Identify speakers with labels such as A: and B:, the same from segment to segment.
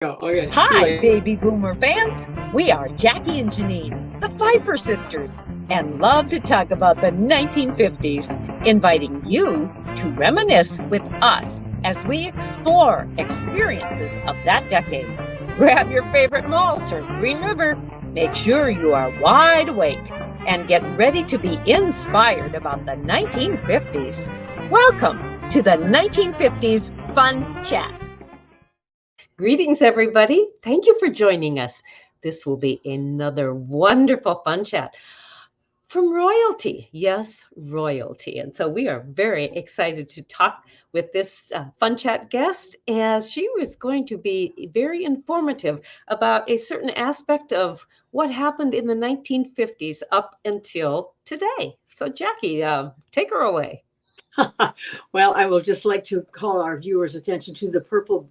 A: Oh, okay.
B: Hi, baby boomer fans. We are Jackie and Janine, the Pfeiffer sisters, and love to talk about the 1950s, inviting you to reminisce with us as we explore experiences of that decade. Grab your favorite malt or Green River. Make sure you are wide awake and get ready to be inspired about the 1950s. Welcome to the 1950s Fun Chat. Greetings, everybody. Thank you for joining us. This will be another wonderful fun chat from royalty. Yes, royalty. And so we are very excited to talk with this fun chat guest, as she was going to be very informative about a certain aspect of what happened in the 1950s up until today. So Jackie, take her away.
A: Well, I will just like to call our viewers' attention to the purple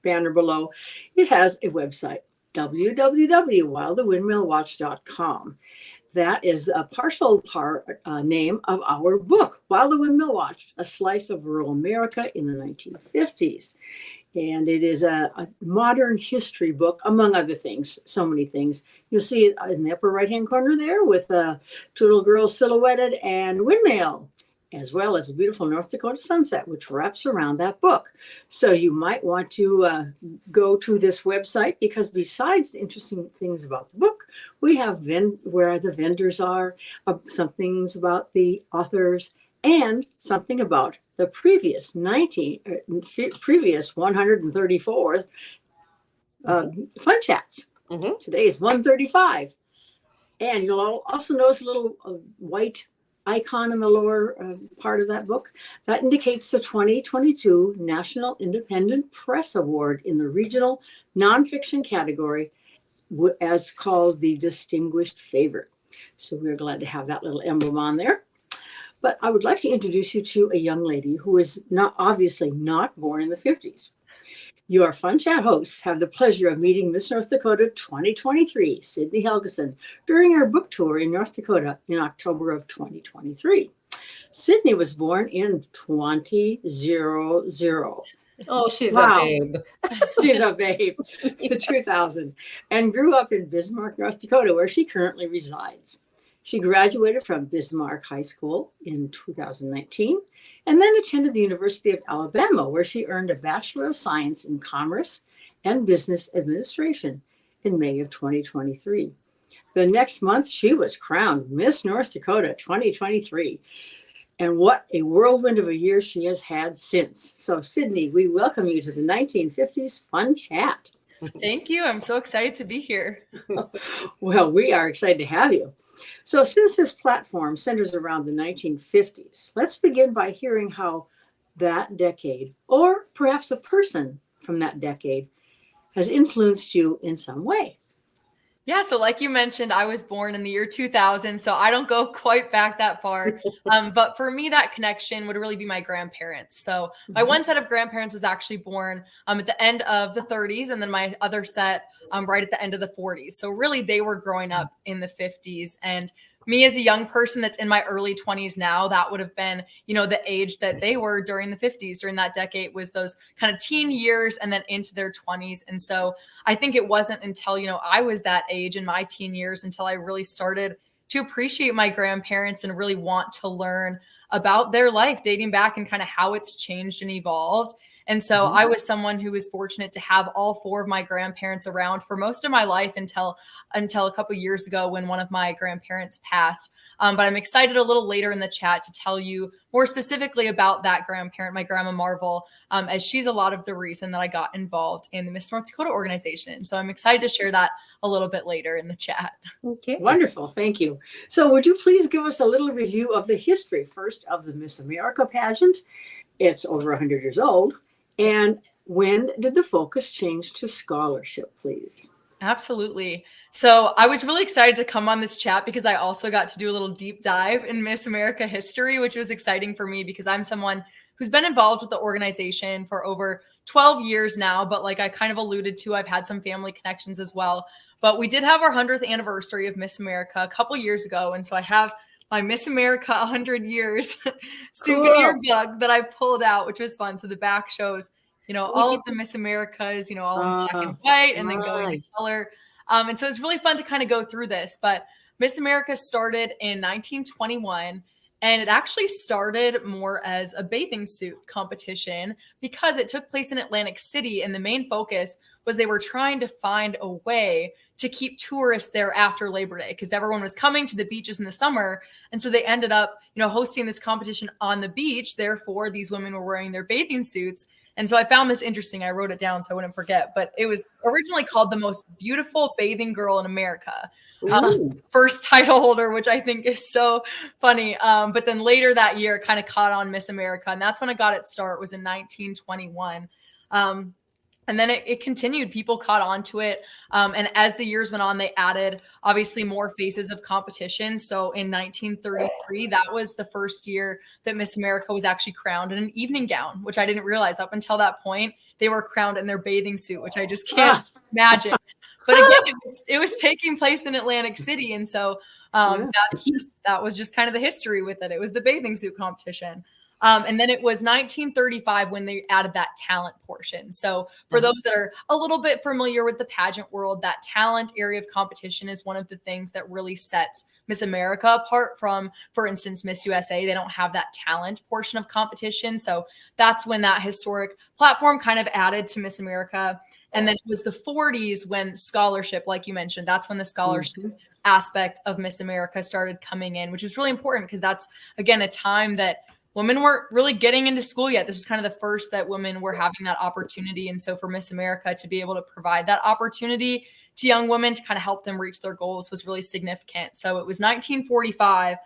A: banner below. It has a website, www.whilethewindmillwatch.com. That is a partial name of our book, While the Windmill Watched, A Slice of Rural America in the 1950s. And it is a modern history book, among other things, so many things. You'll see it in the upper right-hand corner there with two little girls silhouetted and windmill, as well as a beautiful North Dakota sunset, which wraps around that book. So you might want to go to this website, because besides the interesting things about the book, we have where the vendors are, some things about the authors, and something about the previous 134 fun chats. Mm-hmm. Today is 135. And you'll also notice a little white icon in the lower part of that book that indicates the 2022 National Independent Press Award in the regional nonfiction category, as called the Distinguished Favorite. So we're glad to have that little emblem on there. But I would like to introduce you to a young lady who is obviously not born in the 50s. Your Fun Chat hosts have the pleasure of meeting Miss North Dakota 2023, Sydney Helgeson, during our book tour in North Dakota in October of 2023. Sydney was born in 2000.
B: Oh, she's
A: wow.
B: a babe.
A: She's a babe, 2000, and grew up in Bismarck, North Dakota, where she currently resides. She graduated from Bismarck High School in 2019 and then attended the University of Alabama, where she earned a Bachelor of Science in Commerce and Business Administration in May of 2023. The next month, she was crowned Miss North Dakota 2023. And what a whirlwind of a year she has had since. So, Sydney, we welcome you to the 1950s Fun Chat.
C: Thank you. I'm so excited to be here.
A: Well, we are excited to have you. So since this platform centers around the 1950s, let's begin by hearing how that decade, or perhaps a person from that decade, has influenced you in some way.
C: Yeah, so like you mentioned, I was born in the year 2000, so I don't go quite back that far. But for me, that connection would really be my grandparents. So my one set of grandparents was actually born at the end of the 30s, and then my other set right at the end of the 40s. So really, they were growing up in the 50s. And me as a young person that's in my early 20s now, that would have been, the age that they were during the 50s, during that decade, was those kind of teen years and then into their 20s. And so I think it wasn't until, I was that age in my teen years until I really started to appreciate my grandparents and really want to learn about their life dating back and kind of how it's changed and evolved. And so I was someone who was fortunate to have all four of my grandparents around for most of my life until a couple of years ago when one of my grandparents passed. But I'm excited a little later in the chat to tell you more specifically about that grandparent, my grandma Marvel, as she's a lot of the reason that I got involved in the Miss North Dakota organization. So I'm excited to share that a little bit later in the chat.
A: Okay, wonderful. Thank you. So would you please give us a little review of the history first of the Miss America pageant? It's over 100 years old. And when did the focus change to scholarship, please?
C: Absolutely. So I was really excited to come on this chat because I also got to do a little deep dive in Miss America history, which was exciting for me because I'm someone who's been involved with the organization for over 12 years now. But like I kind of alluded to, I've had some family connections as well. But we did have our 100th anniversary of Miss America a couple years ago. And so I have my Miss America 100 years souvenir book that I pulled out, which was fun. So the back shows, all of the Miss Americas, all in black and white, and then going to color. And so it's really fun to kind of go through this. But Miss America started in 1921. And it actually started more as a bathing suit competition because it took place in Atlantic City. And the main focus was they were trying to find a way to keep tourists there after Labor Day because everyone was coming to the beaches in the summer. And so they ended up, hosting this competition on the beach. Therefore, these women were wearing their bathing suits. And so I found this interesting. I wrote it down so I wouldn't forget. But it was originally called the most beautiful bathing girl in America. First title holder, which I think is so funny. But then later that year, it kind of caught on Miss America. And that's when it got its start, was in 1921. And then it continued. People caught on to it. And as the years went on, they added obviously more phases of competition. So in 1933, that was the first year that Miss America was actually crowned in an evening gown, which I didn't realize. Up until that point, they were crowned in their bathing suit, which I just can't imagine. But again, it was taking place in Atlantic City. And so that was just kind of the history with it. It was the bathing suit competition. And then it was 1935 when they added that talent portion. So for those that are a little bit familiar with the pageant world, that talent area of competition is one of the things that really sets Miss America apart from, for instance, Miss USA. They don't have that talent portion of competition. So that's when that historic platform kind of added to Miss America. And then it was the 40s when scholarship, like you mentioned, that's when the scholarship aspect of Miss America started coming in, which is really important because that's, again, a time that women weren't really getting into school yet. This was kind of the first that women were having that opportunity. And so for Miss America to be able to provide that opportunity to young women to kind of help them reach their goals was really significant. So it was 1945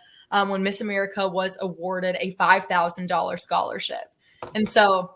C: when Miss America was awarded a $5,000 scholarship. And so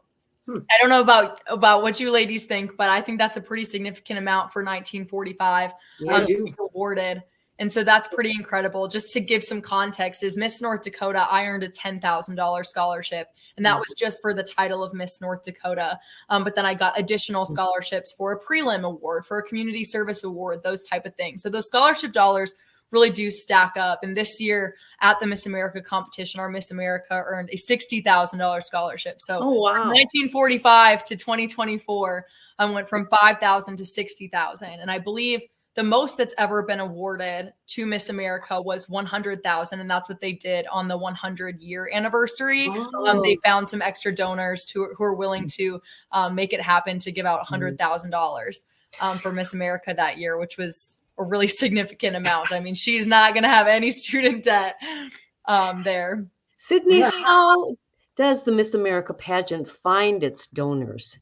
C: I don't know about what you ladies think, but I think that's a pretty significant amount for 1945 to be awarded. And so that's pretty incredible. Just to give some context, is Miss North Dakota, I earned a $10,000 scholarship, and that was just for the title of Miss North Dakota. But then I got additional scholarships for a prelim award, for a community service award, those type of things. So those scholarship dollars really do stack up. And this year at the Miss America competition, our Miss America earned a $60,000 scholarship. So from 1945 to 2024, I went from $5,000 to $60,000. And I believe the most that's ever been awarded to Miss America was $100,000. And that's what they did on the 100-year anniversary. They found some extra donors who are willing to make it happen to give out $100,000 for Miss America that year, which was a really significant amount. I mean, she's not going to have any student debt there.
D: Sydney, how does the Miss America pageant find its donors?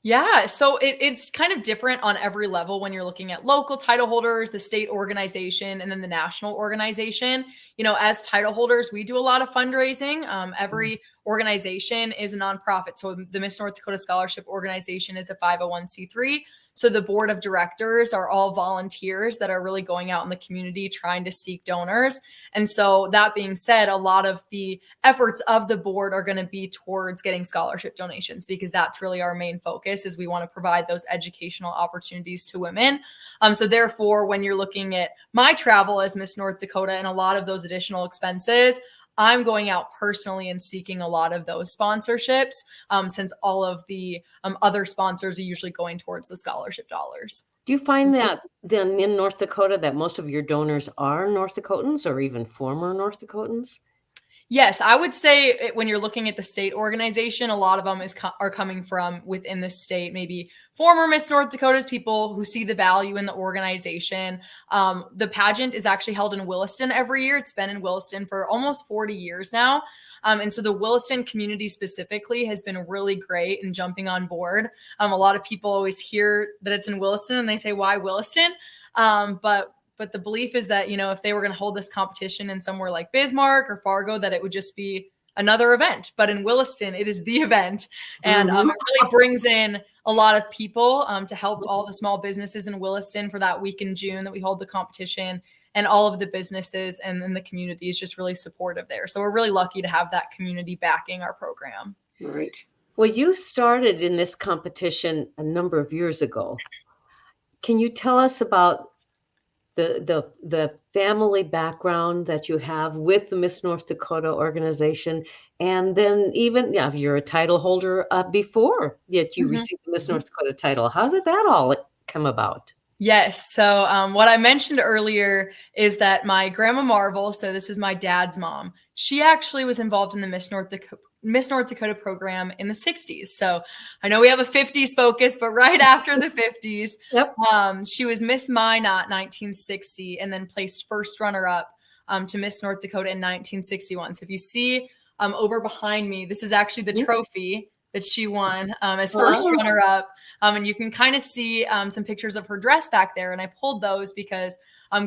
C: Yeah, so it's kind of different on every level when you're looking at local title holders, the state organization, and then the national organization. As title holders, we do a lot of fundraising. Every organization is a nonprofit. So the Miss North Dakota Scholarship Organization is a 501c3. So the board of directors are all volunteers that are really going out in the community trying to seek donors. And so that being said, a lot of the efforts of the board are going to be towards getting scholarship donations, because that's really our main focus, is we want to provide those educational opportunities to women. So therefore, when you're looking at my travel as Miss North Dakota and a lot of those additional expenses, I'm going out personally and seeking a lot of those sponsorships, since all of the other sponsors are usually going towards the scholarship dollars.
D: Do you find that then in North Dakota that most of your donors are North Dakotans or even former North Dakotans?
C: Yes, I would say when you're looking at the state organization, a lot of them are coming from within the state, maybe former Miss North Dakota's, people who see the value in the organization. The pageant is actually held in Williston every year. It's been in Williston for almost 40 years now. And so the Williston community specifically has been really great in jumping on board. A lot of people always hear that it's in Williston and they say, why Williston? But the belief is that, if they were going to hold this competition in somewhere like Bismarck or Fargo, that it would just be another event. But in Williston, it is the event. And it really brings in a lot of people to help all the small businesses in Williston for that week in June that we hold the competition. And all of the businesses and then the community is just really supportive there. So we're really lucky to have that community backing our program.
A: Right.
D: Well, you started in this competition a number of years ago. Can you tell us about the family background that you have with the Miss North Dakota organization, and then even you're a title holder before yet you received the Miss North Dakota title. How did that all come about?
C: Yes. So what I mentioned earlier is that my grandma Marvel, so this is my dad's mom, she actually was involved in the Miss North Dakota program in the 60s. So I know we have a 50s focus, but right after the 50s,
D: Yep.
C: She was Miss Minot 1960 and then placed first runner-up to Miss North Dakota in 1961. So if you see over behind me, this is actually the trophy that she won as first runner-up. And you can kind of see some pictures of her dress back there. And I pulled those because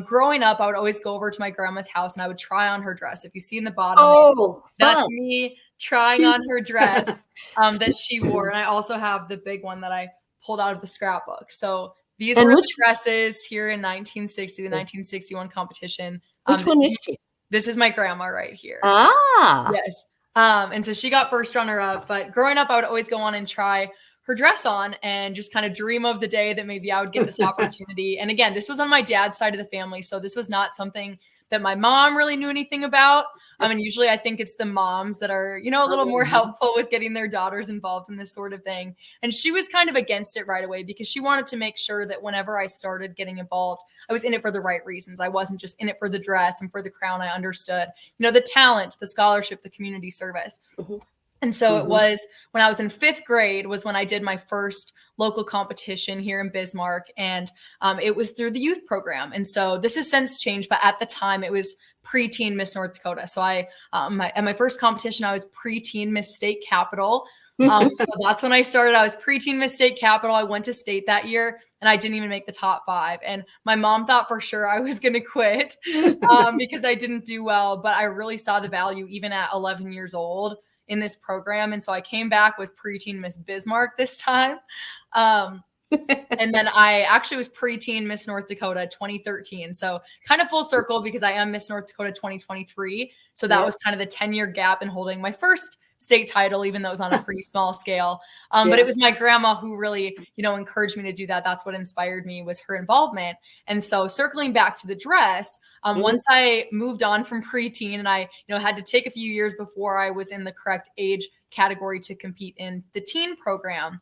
C: growing up, I would always go over to my grandma's house and I would try on her dress. If you see in the bottom, that's me trying on her dress that she wore. And I also have the big one that I pulled out of the scrapbook. So these were the dresses here in 1960, the 1961 competition.
D: Which one is she?
C: This is my grandma right here. Yes. And so she got first runner up, but growing up, I would always go on and try her dress on and just kind of dream of the day that maybe I would get this opportunity. And again, this was on my dad's side of the family. So this was not something that my mom really knew anything about. And usually I think it's the moms that are, a little more helpful with getting their daughters involved in this sort of thing. And she was kind of against it right away because she wanted to make sure that whenever I started getting involved, I was in it for the right reasons. I wasn't just in it for the dress and for the crown. I understood, the talent, the scholarship, the community service. And so it was when I was in 5th grade was when I did my first local competition here in Bismarck. And it was through the youth program. And so this has since changed, but at the time it was preteen Miss North Dakota. So at my first competition, I was preteen Miss State Capital. So that's when I started. I was preteen Miss State Capital. I went to state that year and I didn't even make the top 5. And my mom thought for sure I was going to quit because I didn't do well, but I really saw the value even at 11 years old in this program. And so I came back, was preteen Miss Bismarck this time. And then I actually was preteen Miss North Dakota 2013. So kind of full circle because I am Miss North Dakota 2023. So that was kind of the 10-year gap in holding my first state title, even though it was on a pretty small scale. But it was my grandma who really, encouraged me to do that. That's what inspired me, was her involvement. And so circling back to the dress, once I moved on from preteen and I, had to take a few years before I was in the correct age category to compete in the teen program.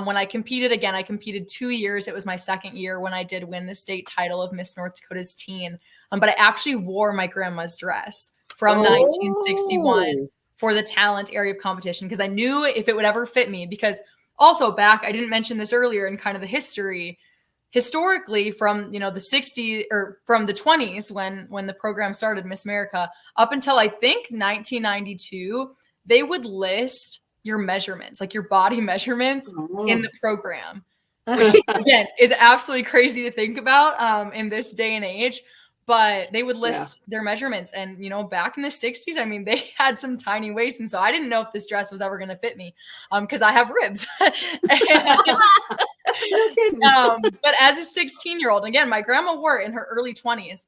C: When I competed again, I competed 2 years. It was my second year when I did win the state title of Miss North Dakota's teen. But I actually wore my grandma's dress from 1961 for the talent area of competition because I knew if it would ever fit me. Because also back, I didn't mention this earlier in kind of the history, historically from, the 60s or from the 20s when the program started, Miss America, up until I think 1992, they would list your measurements, like your body measurements in the program, which again is absolutely crazy to think about in this day and age. But they would list their measurements. And, back in the 60s, I mean, they had some tiny waists. And so I didn't know if this dress was ever going to fit me because I have ribs. But as a 16-year-old, again, my grandma wore it in her early 20s.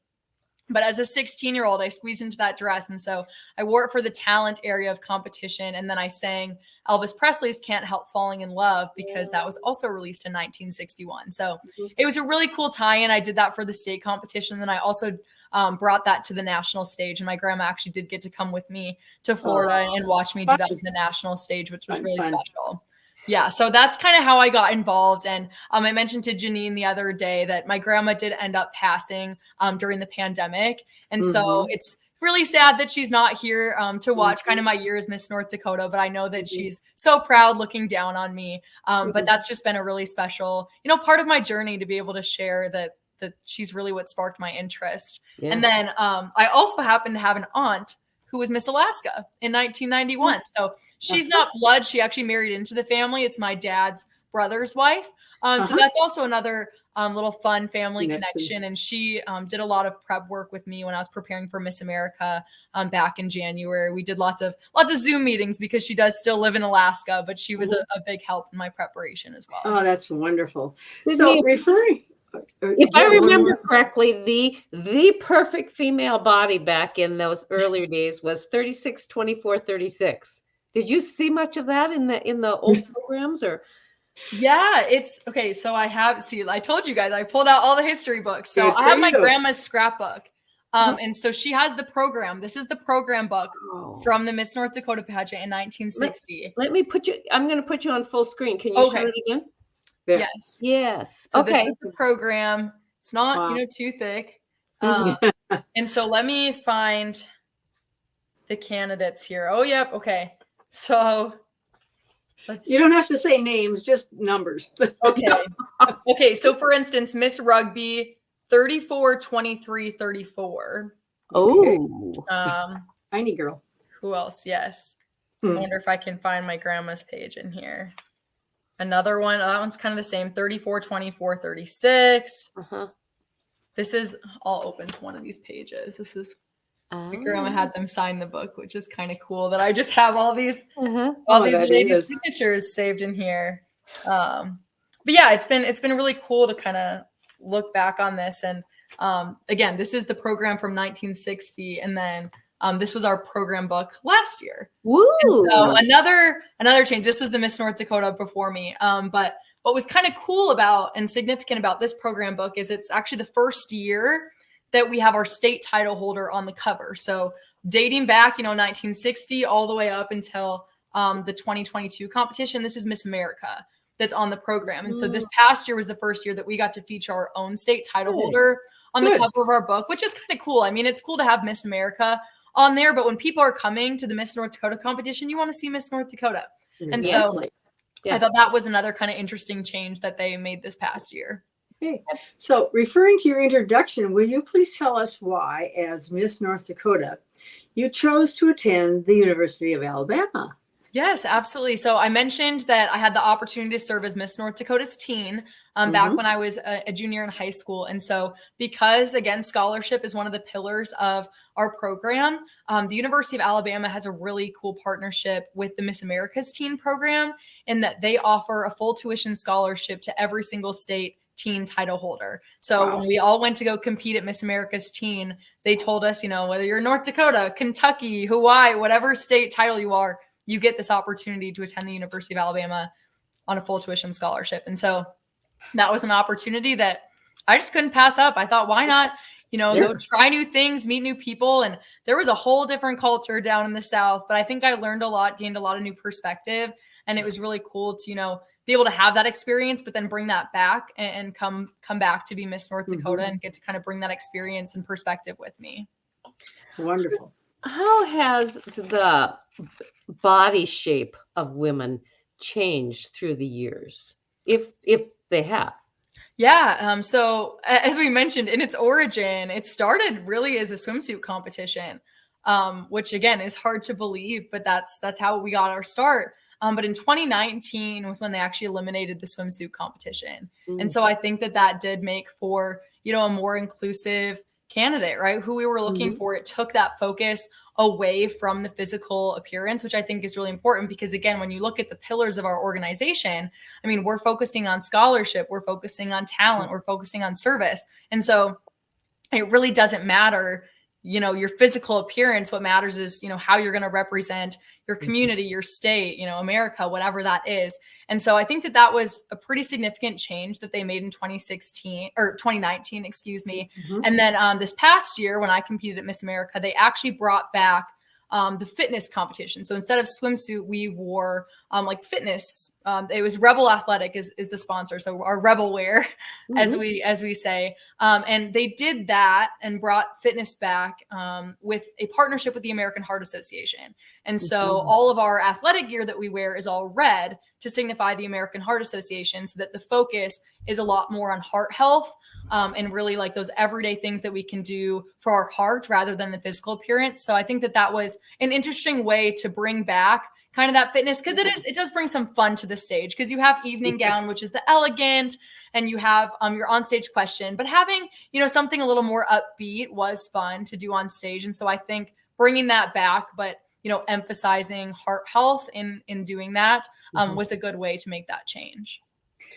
C: But as a 16-year-old, I squeezed into that dress. And so I wore it for the talent area of competition. And then I sang Elvis Presley's Can't Help Falling in Love because that was also released in 1961. So it was a really cool tie-in. I did that for the state competition. Then I also brought that to the national stage. And my grandma actually did get to come with me to Florida and watch me do that on the national stage, which was really special. Yeah, so that's kind of how I got involved. And I mentioned to Janine the other day that my grandma did end up passing during the pandemic. And so it's really sad that she's not here to watch kind of my year as Miss North Dakota, but I know that she's so proud looking down on me. But that's just been a really special, part of my journey to be able to share that she's really what sparked my interest. Yes. And then I also happen to have an aunt who was Miss Alaska in 1991. So she's not blood. She actually married into the family. It's my dad's brother's wife. So that's also another little fun family connection. And she did a lot of prep work with me when I was preparing for Miss America back in January. We did lots of Zoom meetings because she does still live in Alaska, but she was a big help in my preparation as well.
A: Oh, that's wonderful. So referring...
D: If I remember correctly, the perfect female body back in those earlier days was 36, 24, 36. Did you see much of that in the old programs or?
C: Yeah, it's okay. So I told you guys, I pulled out all the history books. So
A: Good
C: I
A: for
C: have my
A: you.
C: grandma's scrapbook. And so she has the program. This is the program book from the Miss North Dakota pageant in 1960.
D: Let me I'm going to put you on full screen. Can you show
C: Okay.
D: it again?
A: Yeah.
C: Yes.
D: Yes.
C: So
D: Okay.
C: this is the program. It's not,
A: Wow.
C: too thick. And so let me find the candidates here. Oh, yep. Okay. So
A: You don't have to say names, just numbers.
C: Okay. Okay. So for instance, Miss Rugby, 34, 23, 34.
D: Oh.
A: Tiny girl.
C: Who else? Yes. I wonder if I can find my grandma's page in here. Another one. Oh, that one's kind of the same. 34, 24, 36. This is, I'll open to one of these pages. This is, my grandma had them sign the book, which is kind of cool that I just have all these, ladies' signatures saved in here. But yeah, it's been really cool to kind of look back on this. And again, this is the program from 1960. And then this was our program book last year.
D: Woo!
C: And so another change. This was the Miss North Dakota before me. But what was kind of cool about and significant about this program book is it's actually the first year that we have our state title holder on the cover. So dating back, 1960 all the way up until the 2022 competition, this is Miss America that's on the program. And so this past year was the first year that we got to feature our own state title holder on the cover of our book, which is kind of cool. I mean, it's cool to have Miss America on there, but when people are coming to the Miss North Dakota competition, you want to see Miss North Dakota. And so I thought that was another kind of interesting change that they made this past year.
A: Okay. So referring to your introduction, will you please tell us why, as Miss North Dakota, you chose to attend the University of Alabama?
C: Yes, absolutely. So I mentioned that I had the opportunity to serve as Miss North Dakota's teen back when I was a junior in high school. And so because, again, scholarship is one of the pillars of our program, the University of Alabama has a really cool partnership with the Miss America's Teen program in that they offer a full tuition scholarship to every single state teen title holder. So when we all went to go compete at Miss America's Teen, they told us, whether you're North Dakota, Kentucky, Hawaii, whatever state title you are, you get this opportunity to attend the University of Alabama on a full tuition scholarship. And so that was an opportunity that I just couldn't pass up. I thought, why not, go try new things, meet new people. And there was a whole different culture down in the South, but I think I learned a lot, gained a lot of new perspective. And it was really cool to, be able to have that experience, but then bring that back and come back to be Miss North Dakota and get to kind of bring that experience and perspective with me.
A: Wonderful.
D: How has the body shape of women changed through the years, if they have?
C: Yeah. So as we mentioned, in its origin, it started really as a swimsuit competition, which again is hard to believe, but that's how we got our start. But in 2019 was when they actually eliminated the swimsuit competition. And so I think that did make for, a more inclusive candidate, right? Who we were looking for. It took that focus away from the physical appearance, which I think is really important because, again, when you look at the pillars of our organization, I mean, we're focusing on scholarship, we're focusing on talent, we're focusing on service. And so it really doesn't matter, your physical appearance. What matters is, how you're going to represent your community, your state, America, whatever that is. And so I think that was a pretty significant change that they made in 2019, excuse me. And then this past year, when I competed at Miss America, they actually brought back the fitness competition. So instead of swimsuit, we wore like fitness. It was Rebel Athletic is the sponsor. So our Rebel wear, as we say. And they did that and brought fitness back with a partnership with the American Heart Association. And so all of our athletic gear that we wear is all red to signify the American Heart Association, so that the focus is a lot more on heart health and really like those everyday things that we can do for our heart rather than the physical appearance. So I think that was an interesting way to bring back kind of that fitness, because it does bring some fun to the stage, because you have evening gown, which is the elegant, and you have your onstage question, but having, something a little more upbeat was fun to do on stage. And so I think bringing that back, but emphasizing heart health in doing that was a good way to make that change.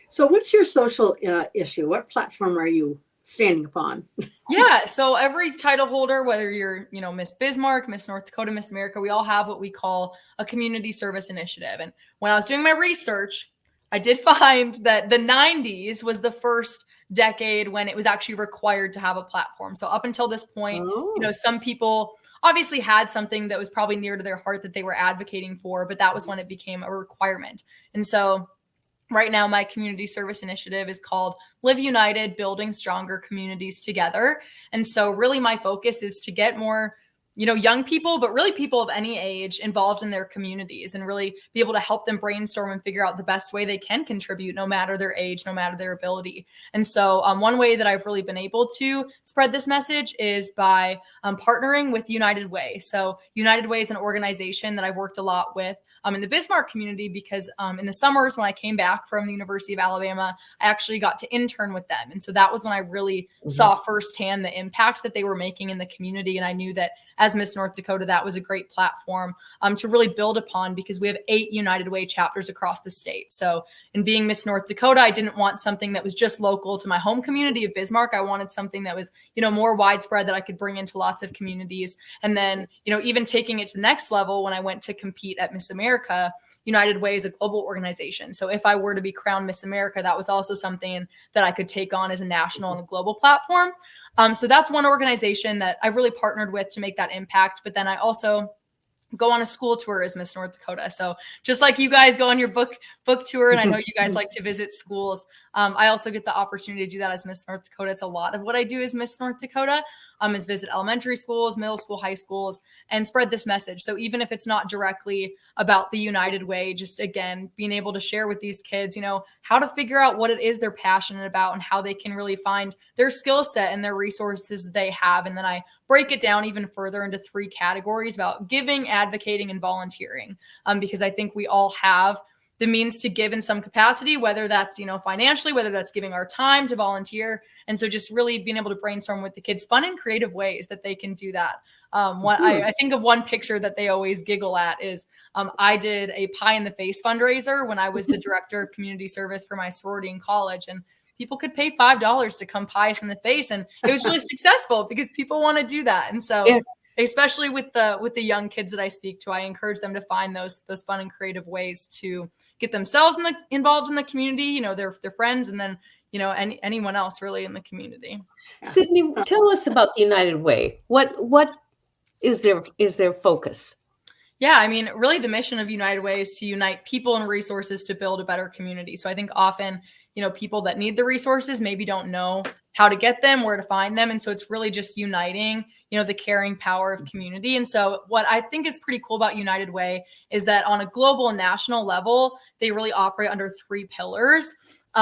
A: So what's your social issue? What platform are you standing upon?
C: Yeah. So every title holder, whether you're, Miss Bismarck, Miss North Dakota, Miss America, we all have what we call a community service initiative. And when I was doing my research, I did find that the 90s was the first decade when it was actually required to have a platform. So up until this point, some people obviously had something that was probably near to their heart that they were advocating for, but that was when it became a requirement. And so right now, my community service initiative is called Live United, Building Stronger Communities Together. And so really my focus is to get more young people, but really people of any age involved in their communities and really be able to help them brainstorm and figure out the best way they can contribute, no matter their age, no matter their ability. And so one way that I've really been able to spread this message is by partnering with United Way. So United Way is an organization that I've worked a lot with in the Bismarck community because in the summers when I came back from the University of Alabama, I actually got to intern with them. And so that was when I really saw firsthand the impact that they were making in the community. And I knew that as Miss North Dakota, that was a great platform to really build upon because we have 8 United Way chapters across the state. So in being Miss North Dakota, I didn't want something that was just local to my home community of Bismarck. I wanted something that was, more widespread that I could bring into lots of communities. And then, even taking it to the next level, when I went to compete at Miss America, United Way is a global organization. So if I were to be crowned Miss America, that was also something that I could take on as a national and a global platform. So that's one organization that I've really partnered with to make that impact. But then I also go on a school tour as Miss North Dakota. So just like you guys go on your book tour, and I know you guys like to visit schools, I also get the opportunity to do that as Miss North Dakota. It's a lot of what I do as Miss North Dakota. Is visit elementary schools, middle school, high schools, and spread this message. So even if it's not directly about the United Way, just again, being able to share with these kids, how to figure out what it is they're passionate about and how they can really find their skill set and their resources they have. And then I break it down even further into 3 categories about giving, advocating, and volunteering, because I think we all have the means to give in some capacity, whether that's, financially, whether that's giving our time to volunteer. And so just really being able to brainstorm with the kids fun and creative ways that they can do that. I think of one picture that they always giggle at is I did a pie in the face fundraiser when I was the director of community service for my sorority in college, and people could pay $5 to come pie us in the face. And it was really successful because people want to do that. And so especially with the young kids that I speak to, I encourage them to find those fun and creative ways to get themselves involved in the community, their friends, and then, anyone else really in the community.
D: Yeah. Sydney, tell us about the United Way. What is their focus?
C: Yeah, I mean, really the mission of United Way is to unite people and resources to build a better community. So I think often, people that need the resources maybe don't know how to get them, where to find them. And so it's really just uniting, the caring power of community. And so what I think is pretty cool about United Way is that on a global and national level, they really operate under 3 pillars,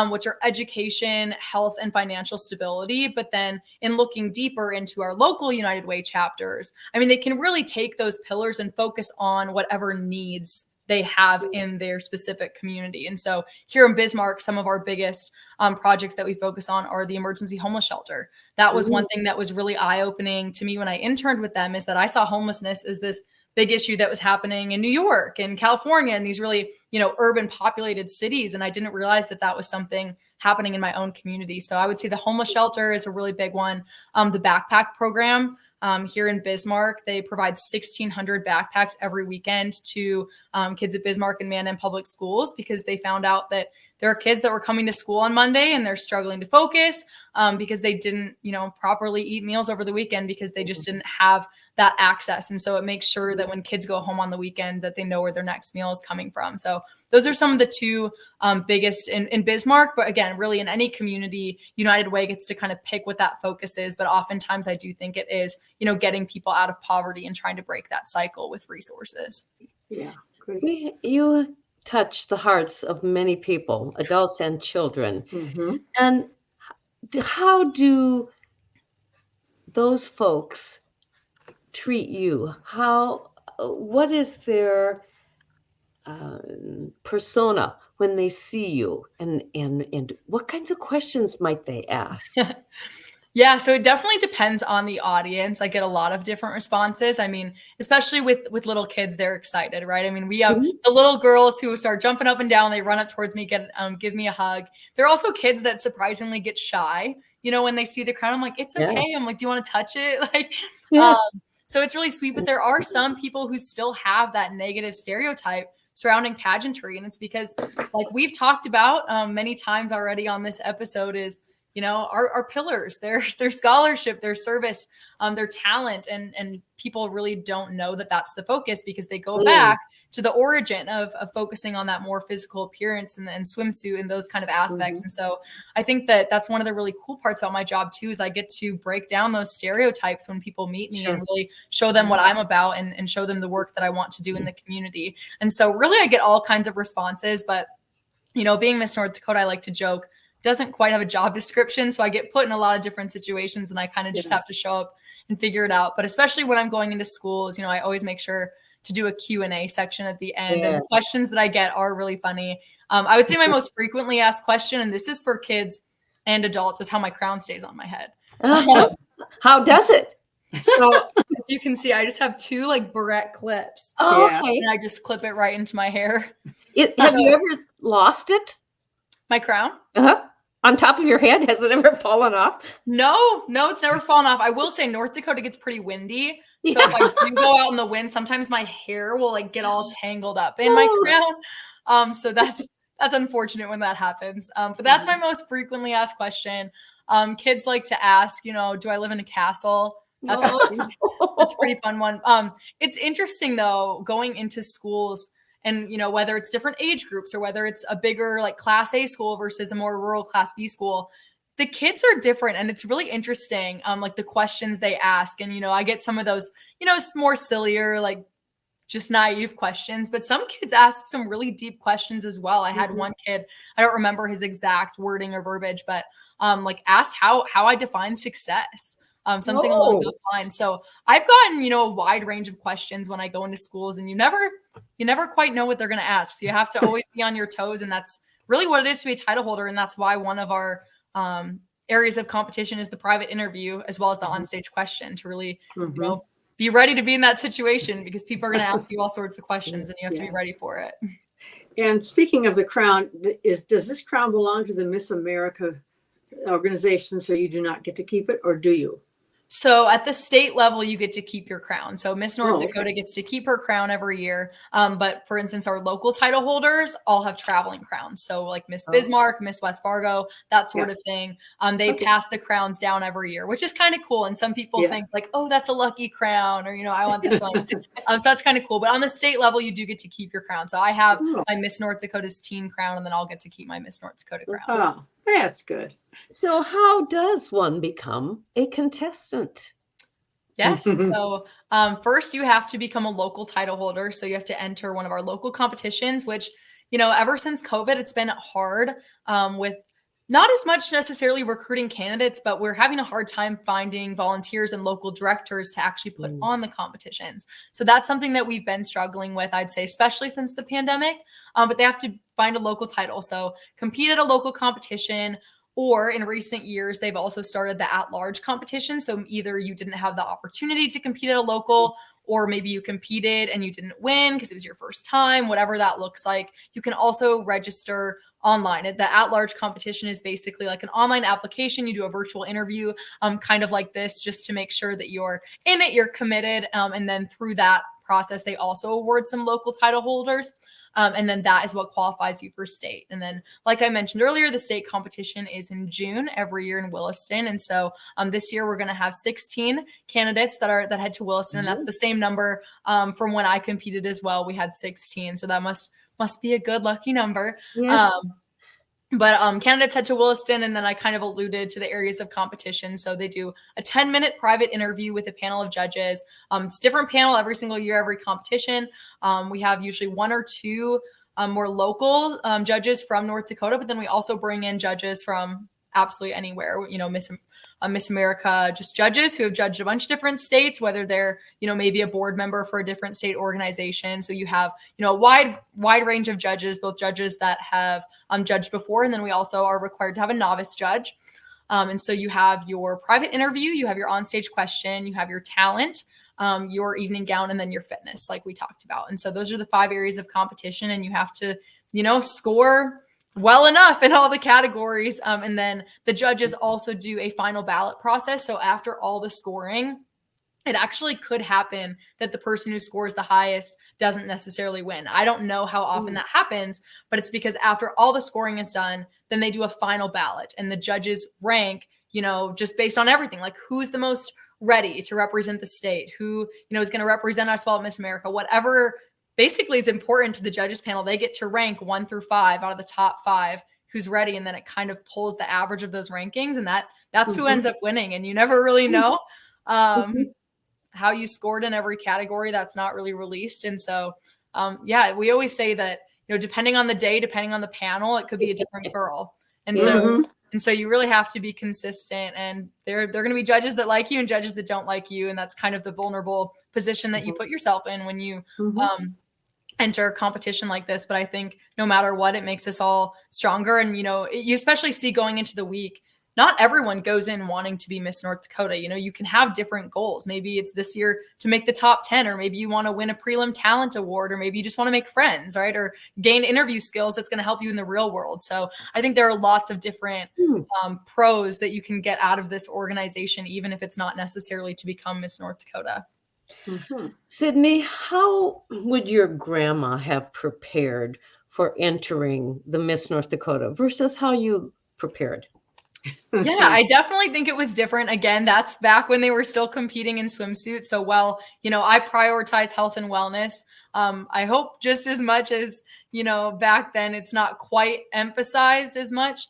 C: which are education, health, and financial stability. But then in looking deeper into our local United Way chapters, I mean, they can really take those pillars and focus on whatever needs they have in their specific community. And so here in Bismarck, some of our biggest projects that we focus on are the emergency homeless shelter. That was one thing that was really eye-opening to me when I interned with them, is that I saw homelessness as this big issue that was happening in New York and California and these really, urban populated cities. And I didn't realize that that was something happening in my own community. So I would say the homeless shelter is a really big one. The backpack program. Here in Bismarck, they provide 1,600 backpacks every weekend to kids at Bismarck and Mandan public schools, because they found out that there are kids that were coming to school on Monday and they're struggling to focus because they didn't, properly eat meals over the weekend because they just didn't have that access. And so it makes sure that when kids go home on the weekend that they know where their next meal is coming from. So those are some of the 2 biggest in Bismarck. But again, really in any community, United Way gets to kind of pick what that focus is. But oftentimes I do think it is, getting people out of poverty and trying to break that cycle with resources.
A: Yeah, great.
D: You touch the hearts of many people, adults and children. And how do those folks treat you? What is their persona when they see you, and what kinds of questions might they ask?
C: Yeah, so it definitely depends on the audience. I get a lot of different responses. I mean, especially with little kids, they're excited, right? I mean, we have the little girls who start jumping up and down. They run up towards me, give me a hug. There are also kids that surprisingly get shy, when they see the crown. I'm like, it's okay. I'm like, do you want to touch it?
D: Yes.
C: So it's really sweet. But there are some people who still have that negative stereotype surrounding pageantry. And it's because, like we've talked about many times already on this episode, is our pillars, their scholarship, their service, their talent, and people really don't know that that's the focus, because they go back to the origin of focusing on that more physical appearance and swimsuit and those kind of aspects. And so I think that that's one of the really cool parts about my job too, is I get to break down those stereotypes when people meet me and really show them what I'm about and show them the work that I want to do in the community. And so really I get all kinds of responses, but being Miss North Dakota, I like to joke, doesn't quite have a job description. So I get put in a lot of different situations and I kind of just have to show up and figure it out. But especially when I'm going into schools, I always make sure to do a Q&A section at the end. And the questions that I get are really funny. I would say my most frequently asked question, and this is for kids and adults, is how my crown stays on my head.
D: How does it?
C: So if you can see, I just have two like barrette clips.
D: Oh, okay.
C: And I just clip it right into my hair.
D: Have you ever lost it?
C: My crown?
D: On top of your head? Has it ever fallen off?
C: No, it's never fallen off. I will say North Dakota gets pretty windy. So if I do go out in the wind, sometimes my hair will like get all tangled up in my crown. So that's unfortunate when that happens. But that's my most frequently asked question. Kids like to ask, do I live in a castle? That's a pretty fun one. It's interesting though, going into schools and, whether it's different age groups or whether it's a bigger like class A school versus a more rural class B school, the kids are different. And it's really interesting. Like the questions they ask, and, I get some of those, more sillier, like just naive questions, but some kids ask some really deep questions as well. I had one kid, I don't remember his exact wording or verbiage, but like asked how I define success. Something along those lines. So I've gotten, a wide range of questions when I go into schools, and you never quite know what they're going to ask. So you have to always be on your toes. And that's really what it is to be a title holder. And that's why one of our areas of competition is the private interview, as well as the onstage question, to really, be ready to be in that situation, because people are going to ask you all sorts of questions and you have to be ready for it.
A: And speaking of the crown, does this crown belong to the Miss America organization, so you do not get to keep it, or do you?
C: So at the state level, you get to keep your crown. So Miss North Dakota gets to keep her crown every year. But for instance, our local title holders all have traveling crowns. So like Miss Bismarck, Miss West Fargo, that sort of thing. They pass the crowns down every year, which is kind of cool. And some people think like, oh, that's a lucky crown, or, I want this one. So that's kind of cool. But on the state level, you do get to keep your crown. So I have my Miss North Dakota's teen crown, and then I'll get to keep my Miss North Dakota crown.
A: Oh, that's good.
D: So how does one become a contestant?
C: Yes. So first you have to become a local title holder. So you have to enter one of our local competitions, which, ever since COVID, it's been hard with not as much necessarily recruiting candidates, but we're having a hard time finding volunteers and local directors to actually put on the competitions. So that's something that we've been struggling with, I'd say, especially since the pandemic. But they have to find a local title. So compete at a local competition, or in recent years, they've also started the at-large competition. So either you didn't have the opportunity to compete at a local, or maybe you competed and you didn't win because it was your first time, whatever that looks like. You can also register online. The at-large competition is basically like an online application. You do a virtual interview, kind of like this, just to make sure that you're in it, you're committed. And then through that process, they also award some local title holders. And then that is what qualifies you for state. And then, like I mentioned earlier, the state competition is in June every year in Williston. And so this year we're going to have 16 candidates that head to Williston. And that's the same number from when I competed as well. We had 16. So that must be a good lucky number. Yes. But candidates head to Williston, and then I kind of alluded to the areas of competition. So they do a 10-minute private interview with a panel of judges. It's a different panel every single year, every competition. We have usually one or two more local judges from North Dakota, but then we also bring in judges from absolutely anywhere, Miss America, just judges who have judged a bunch of different states, whether they're, maybe a board member for a different state organization. So you have, a wide range of judges, both judges that have judged before. And then we also are required to have a novice judge. And so you have your private interview, you have your onstage question, you have your talent, your evening gown, and then your fitness, like we talked about. And so those are the 5 areas of competition, and you have to, score well enough in all the categories. And then the judges also do a final ballot process. So after all the scoring, it actually could happen that the person who scores the highest doesn't necessarily win. I don't know how often that happens, but it's because after all the scoring is done, then they do a final ballot and the judges rank, just based on everything, like who's the most ready to represent the state, who, is going to represent us well at Miss America, whatever basically is important to the judges panel. They get to rank 1 through 5 out of the top 5 who's ready. And then it kind of pulls the average of those rankings. And that's who ends up winning. And you never really know how you scored in every category. That's not really released. And so, we always say that, depending on the day, depending on the panel, it could be a different girl. And so you really have to be consistent, and there are going to be judges that like you and judges that don't like you. And that's kind of the vulnerable position that you put yourself in when you enter a competition like this. But I think no matter what, it makes us all stronger. And, you especially see going into the week, not everyone goes in wanting to be Miss North Dakota. You can have different goals. Maybe it's this year to make the top 10, or maybe you want to win a prelim talent award, or maybe you just want to make friends, right? Or gain interview skills that's going to help you in the real world. So I think there are lots of different pros that you can get out of this organization, even if it's not necessarily to become Miss North Dakota.
D: Sydney, how would your grandma have prepared for entering the Miss North Dakota versus how you prepared?
C: Yeah, I definitely think it was different. Again, that's back when they were still competing in swimsuits. So I prioritize health and wellness. I hope just as much as, back then it's not quite emphasized as much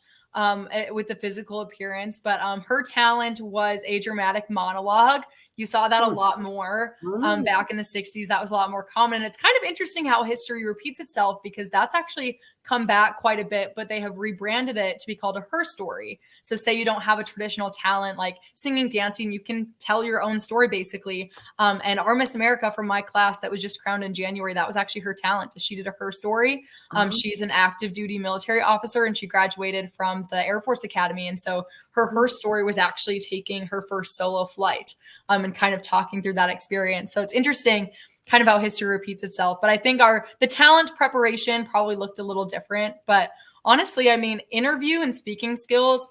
C: with the physical appearance, but her talent was a dramatic monologue. You saw that a lot more back in the 60s. That was a lot more common. And it's kind of interesting how history repeats itself, because that's actually come back quite a bit, but they have rebranded it to be called a her story. So say you don't have a traditional talent like singing, dancing, you can tell your own story basically. And our Miss America from my class that was just crowned in January, that was actually her talent. She did a her story. She's an active duty military officer, and she graduated from the Air Force Academy. And so her story was actually taking her first solo flight and kind of talking through that experience. So it's interesting kind of how history repeats itself. But I think the talent preparation probably looked a little different. But honestly, interview and speaking skills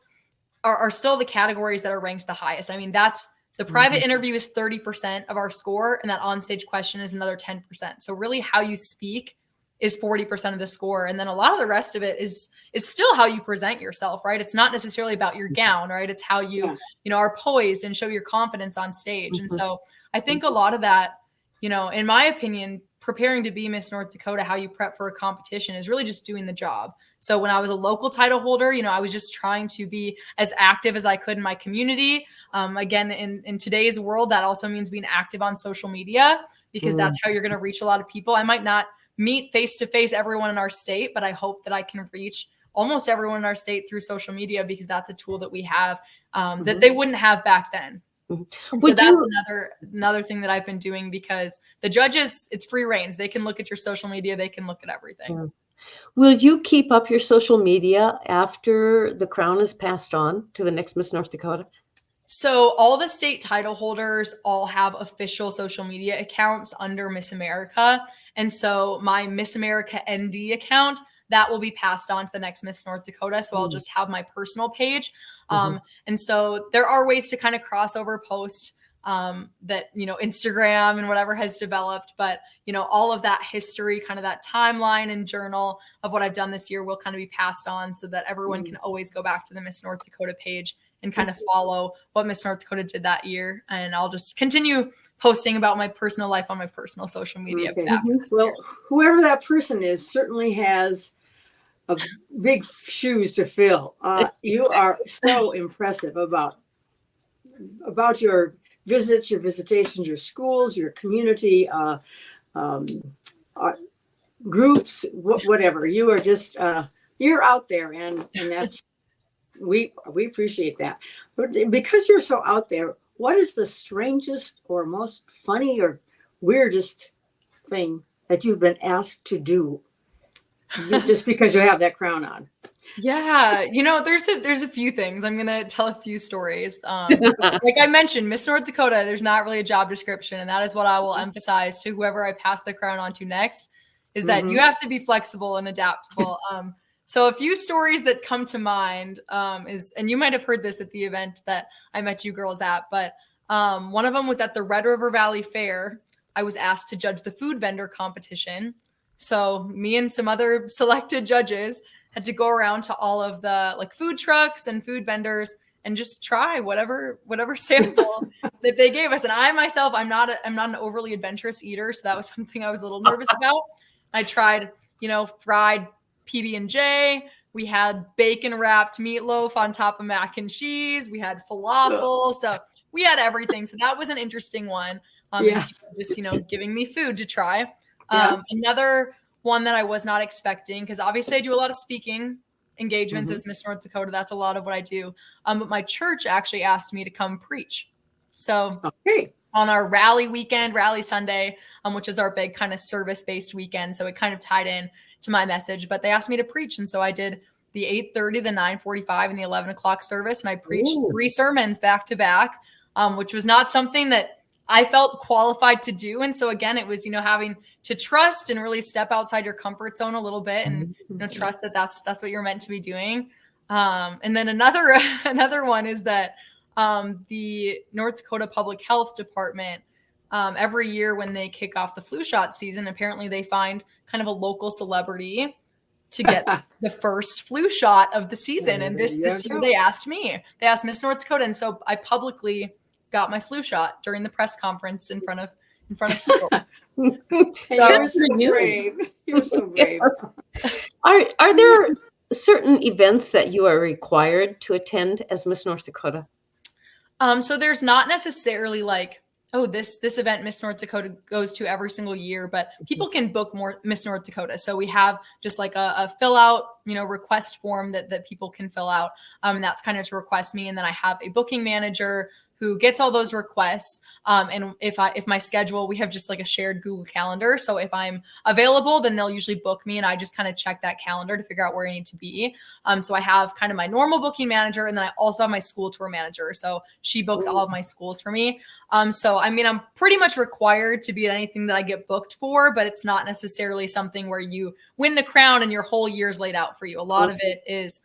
C: are still the categories that are ranked the highest. That's the private interview is 30% of our score, and that onstage question is another 10%. So really how you speak is 40% of the score. And then a lot of the rest of it is still how you present yourself, right? It's not necessarily about your gown, right? It's how you, are poised and show your confidence on stage. And so I think a lot of that, in my opinion, preparing to be Miss North Dakota, how you prep for a competition is really just doing the job. So when I was a local title holder, I was just trying to be as active as I could in my community. Again, in today's world, that also means being active on social media, because that's how you're going to reach a lot of people. I might not meet face-to-face everyone in our state, but I hope that I can reach almost everyone in our state through social media, because that's a tool that we have that they wouldn't have back then. So that's another thing that I've been doing, because the judges, it's free reigns. They can look at your social media. They can look at everything.
D: Will you keep up your social media after the crown is passed on to the next Miss North Dakota?
C: So all the state title holders all have official social media accounts under Miss America. And so my Miss America ND account, that will be passed on to the next Miss North Dakota. So I'll just have my personal page. And so there are ways to kind of crossover post that, Instagram and whatever has developed, but, all of that history, kind of that timeline and journal of what I've done this year will kind of be passed on, so that everyone can always go back to the Miss North Dakota page and kind of follow what Miss North Dakota did that year. And I'll just continue posting about my personal life on my personal social media.
A: Well, whoever that person is certainly has a big shoes to fill. You are so impressive about your visits, your visitations, your schools, your community, groups, whatever. You are just you're out there, and that's we appreciate that. But because you're so out there, what is the strangest or most funny or weirdest thing that you've been asked to do just because you have that crown on?
C: Yeah, there's a few things. I'm gonna tell a few stories. Like I mentioned, Miss North Dakota, there's not really a job description, and that is what I will emphasize to whoever I pass the crown on to next, is that you have to be flexible and adaptable. So a few stories that come to mind and you might have heard this at the event that I met you girls at, but one of them was at the Red River Valley Fair I was asked to judge the food vendor competition. So me and some other selected judges had to go around to all of the like food trucks and food vendors and just try whatever sample that they gave us. And I myself, I'm not an overly adventurous eater, so that was something I was a little nervous about. I tried, fried PB&J. We had bacon wrapped meatloaf on top of mac and cheese. We had falafel. So we had everything. So that was an interesting one. Just, giving me food to try. Another one that I was not expecting, because obviously I do a lot of speaking engagements as Miss North Dakota. That's a lot of what I do. But my church actually asked me to come preach. So on our rally weekend, Rally Sunday, which is our big kind of service-based weekend. So it kind of tied in to my message, but they asked me to preach. And so I did the 8:30, the 9:45, and the 11 o'clock service. And I preached 3 sermons back to back, which was not something that I felt qualified to do. And so again, it was, having to trust and really step outside your comfort zone a little bit and trust that that's what you're meant to be doing. And then another one is that the North Dakota Public Health Department, every year when they kick off the flu shot season, apparently they find kind of a local celebrity to get the first flu shot of the season. And this year they asked Miss North Dakota. And so I publicly got my flu shot during the press conference in front of people.
A: You're so brave. You're so brave.
D: Are there certain events that you are required to attend as Miss North Dakota?
C: So there's not necessarily like, this event Miss North Dakota goes to every single year, but people can book more Miss North Dakota. So we have just like a fill out, request form that people can fill out. And that's kind of to request me. And then I have a booking manager who gets all those requests. And if my schedule, we have just like a shared Google Calendar. So if I'm available, then they'll usually book me and I just kind of check that calendar to figure out where I need to be. So I have kind of my normal booking manager, and then I also have my school tour manager. So she books all of my schools for me. So, I mean, I'm pretty much required to be at anything that I get booked for, but it's not necessarily something where you win the crown and your whole year's laid out for you. A lot of it is,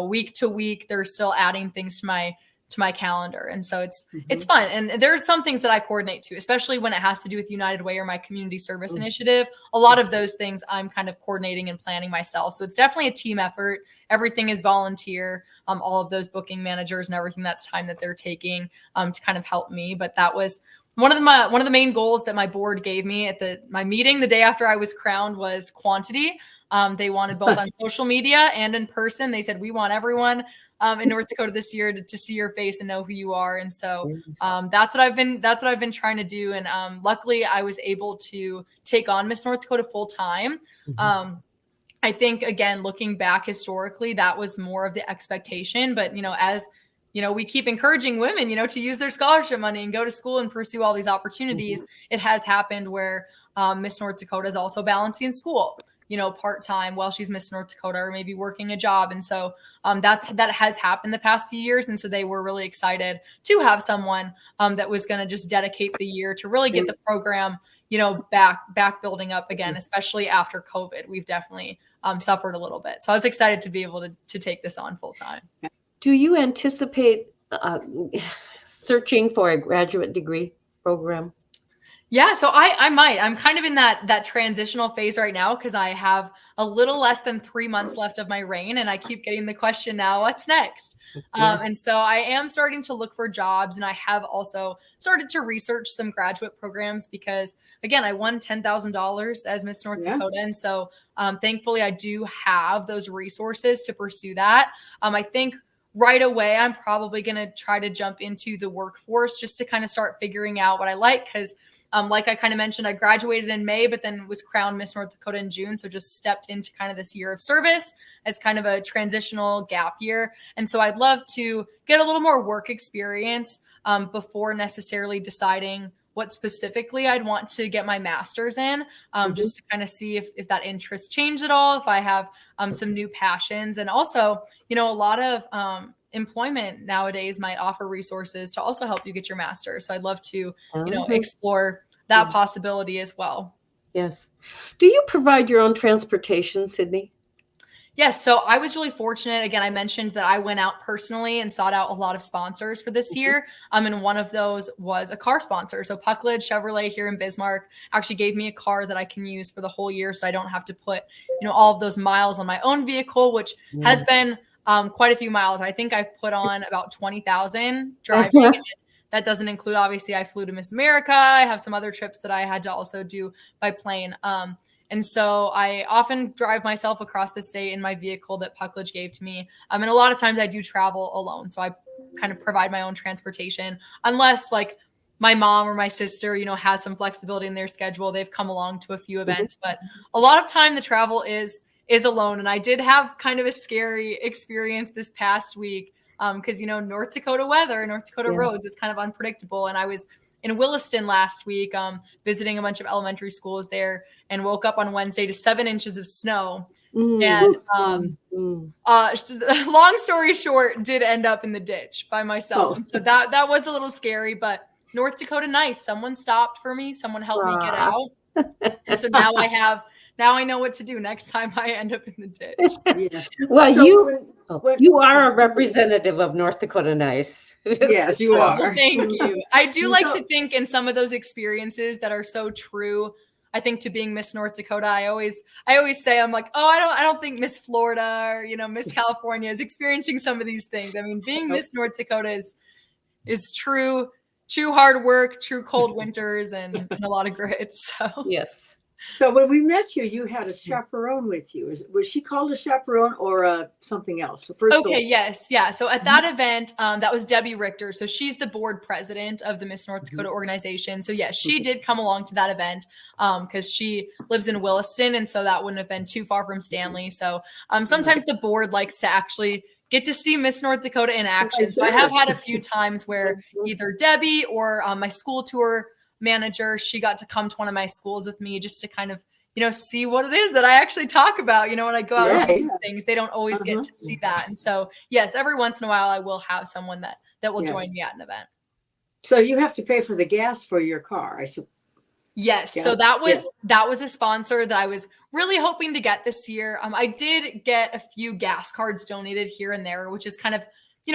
C: week to week, they're still adding things to my calendar. And so it's fun. And there are some things that I coordinate too, especially when it has to do with United Way or my community service initiative. A lot of those things I'm kind of coordinating and planning myself. So it's definitely a team effort. Everything is volunteer. All of those booking managers and everything, that's time that they're taking to kind of help me. But that was one of the main goals that my board gave me at my meeting the day after I was crowned was quantity. They wanted both on social media and in person. They said, we want everyone in North Dakota this year to see your face and know who you are. And so that's what I've been trying to do. And luckily I was able to take on Miss North Dakota full time. I think, again, looking back historically, that was more of the expectation. But, as we keep encouraging women, to use their scholarship money and go to school and pursue all these opportunities. It has happened where Miss North Dakota is also balancing school, part-time while she's Miss North Dakota, or maybe working a job. And so that has happened the past few years. And so they were really excited to have someone that was going to just dedicate the year to really get the program, back building up again, especially after COVID. We've definitely suffered a little bit. So I was excited to be able to take this on full time.
D: Do you anticipate searching for a graduate degree program?
C: Yeah, so I might. I'm kind of in that transitional phase right now because I have a little less than 3 months left of my reign, and I keep getting the question now, what's next? And so I am starting to look for jobs, and I have also started to research some graduate programs because, again, I won $10,000 as Miss North Dakota, and so thankfully I do have those resources to pursue that. I think right away I'm probably going to try to jump into the workforce just to kind of start figuring out what I like because like I kind of mentioned, I graduated in May, but then was crowned Miss North Dakota in June. So just stepped into kind of this year of service as kind of a transitional gap year. And so I'd love to get a little more work experience before necessarily deciding what specifically I'd want to get my master's in, just to kind of see if that interest changed at all, if I have some new passions. And also, a lot of employment nowadays might offer resources to also help you get your master's. So I'd love to, explore that possibility as well.
D: Yes. Do you provide your own transportation, Sydney?
C: Yes, so I was really fortunate. Again, I mentioned that I went out personally and sought out a lot of sponsors for this year. And one of those was a car sponsor. So Puckledge Chevrolet here in Bismarck actually gave me a car that I can use for the whole year, so I don't have to put, all of those miles on my own vehicle, which has been quite a few miles. I think I've put on about 20,000 driving. And that doesn't include, obviously, I flew to Miss America. I have some other trips that I had to also do by plane. And so I often drive myself across the state in my vehicle that Puckledge gave to me. And a lot of times I do travel alone. So I kind of provide my own transportation, unless like my mom or my sister, has some flexibility in their schedule. They've come along to a few events, but a lot of time the travel is alone. And I did have kind of a scary experience this past week because, North Dakota weather, North Dakota roads is kind of unpredictable. And I was in Williston last week, visiting a bunch of elementary schools there, and woke up on Wednesday to 7 inches of snow. And long story short, did end up in the ditch by myself. And so that was a little scary, but North Dakota, nice. Someone stopped for me. Someone helped me get out. And so now I know what to do next time I end up in the ditch.
A: Yes.
D: Well, so you are a representative of North Dakota nice.
A: Yes, you are.
C: Thank you. I do like to think in some of those experiences that are so true, I think, to being Miss North Dakota, I always say, I'm like, I don't think Miss Florida or, Miss California is experiencing some of these things. I mean, being Miss North Dakota is true hard work, true cold winters, and a lot of grit. So
D: yes.
A: So when we met you, you had a chaperone with you. Was she called a chaperone or something else?
C: Okay, yes. Yeah. So at that event, that was Debbie Richter. So she's the board president of the Miss North Dakota organization. So yes, she did come along to that event because she lives in Williston. And so that wouldn't have been too far from Stanley. So sometimes the board likes to actually get to see Miss North Dakota in action. So I have had a few times where either Debbie or my school tour manager, she got to come to one of my schools with me just to kind of, see what it is that I actually talk about. When I go out and do these things, they don't always get to see that. And so, yes, every once in a while I will have someone that will join me at an event.
A: So you have to pay for the gas for your car, I suppose.
C: Yes. So that was a sponsor that I was really hoping to get this year. I did get a few gas cards donated here and there, which is kind of,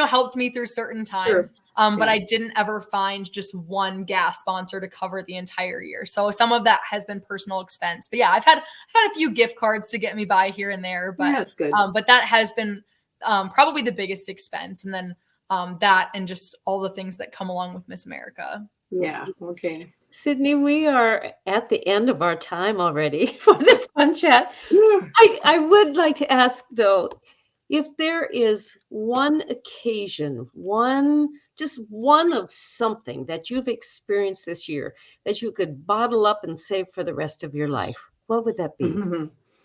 C: helped me through certain times. But I didn't ever find just one gas sponsor to cover the entire year. So some of that has been personal expense. But yeah, I've had a few gift cards to get me by here and there. But
A: that's good.
C: But that has been probably the biggest expense. And then that and just all the things that come along with Miss America.
A: Yeah. Okay.
D: Sydney, we are at the end of our time already for this fun chat. I would like to ask, though, if there is one occasion, just one of something that you've experienced this year that you could bottle up and save for the rest of your life, what would that be?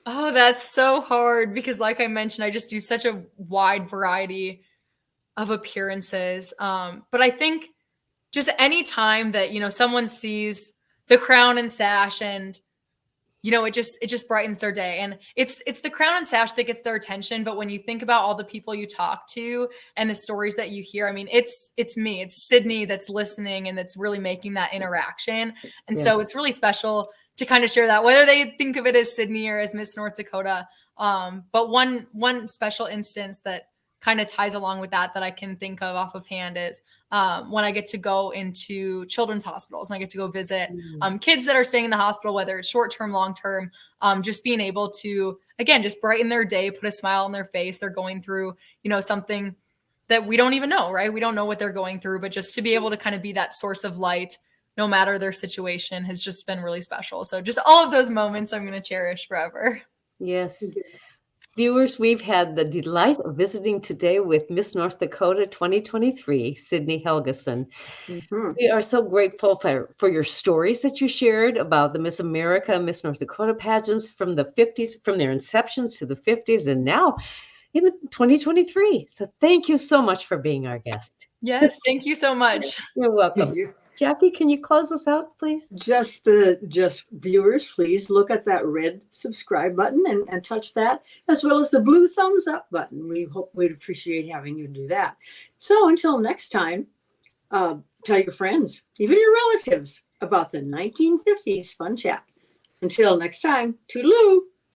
C: Oh, that's so hard because, like I mentioned, I just do such a wide variety of appearances. But I think just any time that, someone sees the crown and sash and, it just brightens their day. And it's the crown and sash that gets their attention. But when you think about all the people you talk to and the stories that you hear, I mean, it's me, it's Sydney that's listening and that's really making that interaction. And so it's really special to kind of share that, whether they think of it as Sydney or as Miss North Dakota. But one special instance that kind of ties along with that I can think of off of hand is when I get to go into children's hospitals and I get to go visit kids that are staying in the hospital, whether it's short-term, long-term, just being able to, again, just brighten their day, put a smile on their face. They're going through, something that we don't even know, right? We don't know what they're going through, but just to be able to kind of be that source of light, no matter their situation, has just been really special. So just all of those moments I'm going to cherish forever.
D: Yes. Viewers, we've had the delight of visiting today with Miss North Dakota 2023, Sydney Helgeson. We are so grateful for your stories that you shared about the Miss America, Miss North Dakota pageants from the 50s, from their inceptions to the 50s, and now in 2023. So thank you so much for being our guest.
C: Yes, thank you so much.
D: You're welcome. Jackie, can you close us out, please?
A: Just viewers, please look at that red subscribe button and touch that, as well as the blue thumbs up button. We'd appreciate having you do that. So until next time, tell your friends, even your relatives, about the 1950s Fun Chat. Until next time, toodaloo.